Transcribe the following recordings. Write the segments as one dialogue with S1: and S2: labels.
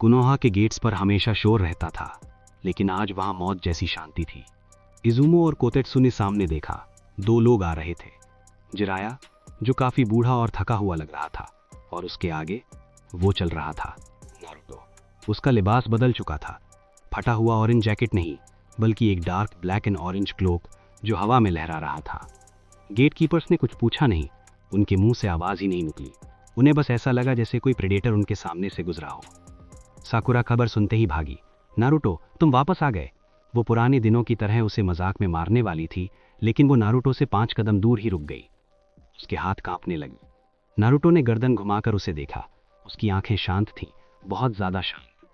S1: कुनोहा के गेट्स पर हमेशा शोर रहता था, लेकिन आज वहां मौत जैसी शांति थी। इजुमो और कोतेत्सु ने सामने देखा, दो लोग आ रहे थे। जिराया, जो काफी बूढ़ा और थका हुआ लग रहा था, और उसके आगे वो चल रहा था, नारुतो। उसका लिबास बदल चुका था, फटा हुआ ऑरेंज जैकेट नहीं, बल्कि एक dark black and orange cloak जो हवा में लहरा रहा था। गेटकीपर्स ने कुछ पूछा नहीं, उनके मुंह से आवाज ही नहीं निकली। उन्हें बस ऐसा लगा जैसे कोई प्रेडेटर उनके सामने से गुजरा हो। साकुरा खबर सुनते ही भागी। नारुतो, तुम वापस आ गए। वो पुराने दिनों की तरह उसे मजाक में मारने वाली थी, लेकिन वो नारुतो से 5 कदम दूर ही रुक गई। उसके हाथ कांपने लगे। नारुतो ने गर्दन घुमाकर उसे देखा। उसकी आंखें शांत थीं, बहुत ज्यादा शांत।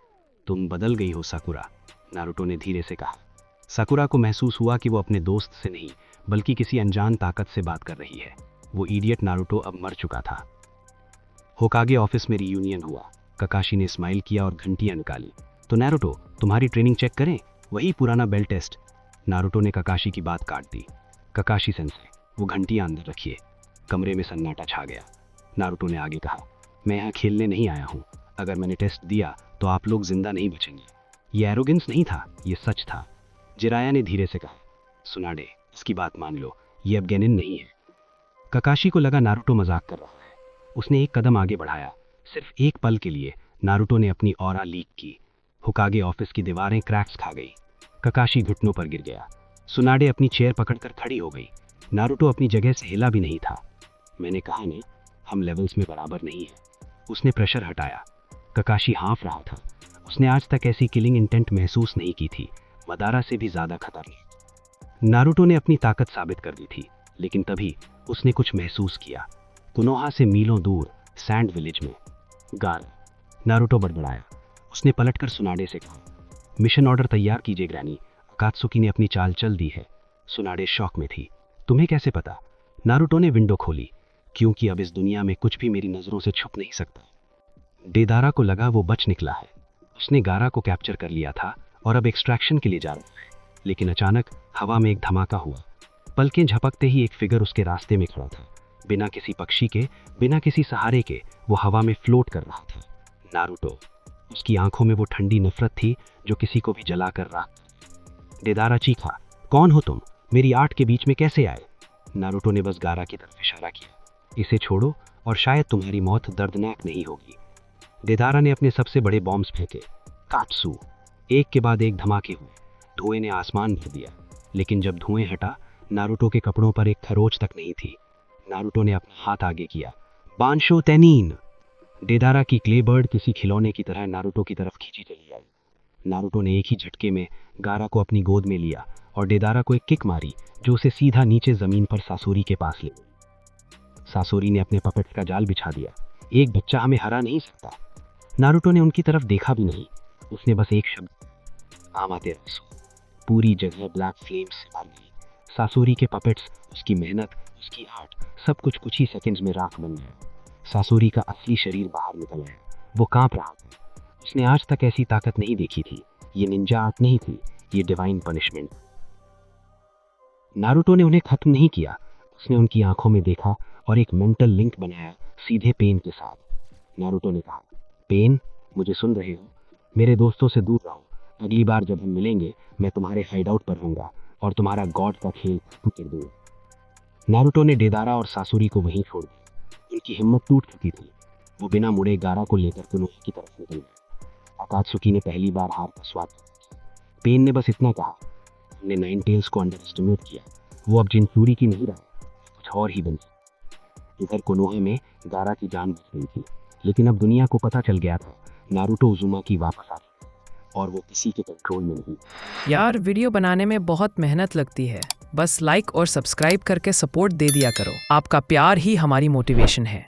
S1: तुम बदल गई हो साकुरा, नारुतो ने धीरे से कहा। साकुरा को महसूस हुआ कि वो अपने दोस्त से नहीं, बल्कि किसी अनजान ताकत से बात कर रही है। वो इडियट नारुतो अब मर चुका था। होकागे ऑफिस में रियूनियन हुआ। ककाशी ने स्माइल किया और घंटियां निकाली। तो नारुतो, तुम्हारी ट्रेनिंग चेक करें, वही पुराना बेल टेस्ट। नारुतो ने ककाशी की बात काट दी। ककाशी सेंसे, वो घंटियां अंदर रखिए। कमरे में सन्नाटा छा गया। नारुतो ने आगे कहा, मैं यहाँ खेलने नहीं आया हूँ। अगर मैंने टेस्ट दिया तो आप लोग जिंदा नहीं बचेंगे। ये एरोगेंस नहीं था, ये सच था। जिराया ने धीरे से कहा, सुनाडे, इसकी बात मान लो, ये अब गेनिन नहीं है। ककाशी को लगा नारुतो मजाक कर रहा है। उसने एक कदम आगे बढ़ाया। सिर्फ एक पल के लिए नारुतो ने अपनी ऑरा लीक की। होकागे ऑफिस की दीवारें क्रैक्स खा गई। ककाशी घुटनों पर गिर गया। सुनाडे अपनी चेयर पकड़कर खड़ी हो गई। नारुतो अपनी जगह से हिला भी नहीं था। मैंने कहा ना, हम लेवल्स में बराबर नहीं है। उसने प्रेशर हटाया। ककाशी हाँफ रहा था। उसने आज तक ऐसी किलिंग इंटेंट महसूस नहीं की थी, मदारा से भी ज्यादा खतरनाक। नारुतो ने अपनी ताकत साबित कर दी थी, लेकिन तभी उसने कुछ महसूस किया। कुनोहा से मीलों दूर सैंड विलेज में गारा। नारुतो बड़बड़ाया। उसने पलटकर सुनाडे से कहा, मिशन ऑर्डर तैयार कीजिए ग्रैनी, अकात्सुकी ने अपनी चाल चल दी है। सुनाडे शॉक में थी। तुम्हें कैसे पता? नारुतो ने विंडो खोली, क्योंकि अब इस दुनिया में कुछ भी मेरी नजरों से छुप नहीं सकता। डेदारा को लगा वो बच निकला है। उसने गारा को कैप्चर कर लिया था और अब एक्सट्रैक्शन के लिए जा रहा है। लेकिन अचानक हवा में एक धमाका हुआ। पलकें झपकते ही एक फिगर उसके रास्ते में खड़ा था। बिना किसी पक्षी के, बिना किसी सहारे के वो हवा में फ्लोट कर रहा था। नारुतो। उसकी आंखों में वो ठंडी नफरत थी जो किसी को भी जला कर रहा। डेदारा चीखा, कौन हो तुम? मेरी आर्ट के बीच में कैसे आए? नारुतो ने बस गारा की तरफ इशारा किया। इसे छोड़ो और शायद तुम्हारी मौत दर्दनाक नहीं होगी। डेदारा ने अपने सबसे बड़े बॉम्ब्स फेंके। काटसू। एक के बाद एक धमाके हुए। धुएं ने आसमान भर दिया। लेकिन जब धुएं हटा, नारुतो के कपड़ों पर एक खरोच तक नहीं थी। नारुतो ने अपना हाथ आगे किया। बांशो तेनीन। डेदारा की क्ले बर्ड किसी खिलौने की तरह नारुतो की तरफ खींची चली आई। नारुतो ने एक ही झटके में गारा को अपनी गोद में लिया और डेदारा को एक किक मारी जो उसे सीधा नीचे जमीन पर सासोरी के पास ले गई। सासोरी ने अपने पपेट का जाल बिछा दिया। एक बच्चा हमें हरा नहीं सकता। नारुतो ने उनकी तरफ देखा भी नहीं। उसने बस एक शब्द, आमातेरासु। पूरी जगह ब्लैक फ्लेम्स से भर गई। सासोरी के पपेट्स, उसकी मेहनत, उसकी आर्ट, सब कुछ ही सेकंड्स में राख बन गया। सासोरी का असली शरीर बाहर निकल आया। वो कांप रहा था। उसने आज तक ऐसी ताकत नहीं देखी थी। ये निंजा आर्ट नहीं थी, ये डिवाइन पनिशमेंट। नारुतो ने उन्हें खत्म नहीं किया। उसने उनकी आंखों में देखा और एक मेंटल लिंक बनाया, सीधे पेन के साथ। नारुतो ने कहा, पेन, मुझे सुन रहे हो? मेरे दोस्तों से दूर रहो। अगली बार जब हम मिलेंगे, मैं तुम्हारे हाइडआउट पर होऊंगा और तुम्हारा गॉड का खेल खत्म कर दूंगा। नारुतो ने डेदारा और सासुरी को वहीं छोड़ दिया। उनकी हिम्मत टूट चुकी थी। वो बिना मुड़े गारा को लेकर कुनोहा की तरफ निकल गया। अकात्सुकी ने पहली बार हार का स्वाद लिया। पेन ने बस इतना कहा, हमने नाइन टेल्स को अंडर एस्टिमेट किया। वो अब जिनचूरी की नहीं रहा, कुछ और ही बन सकता। इधर कुनोहा में गारा की जान बच गई थी, लेकिन अब दुनिया को पता चल गया था नारुतो उजुमाकी वापस आ चुका है और वो किसी के कंट्रोल में नहीं।
S2: यार, वीडियो बनाने में बहुत मेहनत लगती है। बस लाइक और सब्सक्राइब करके सपोर्ट दे दिया करो। आपका प्यार ही हमारी मोटिवेशन है।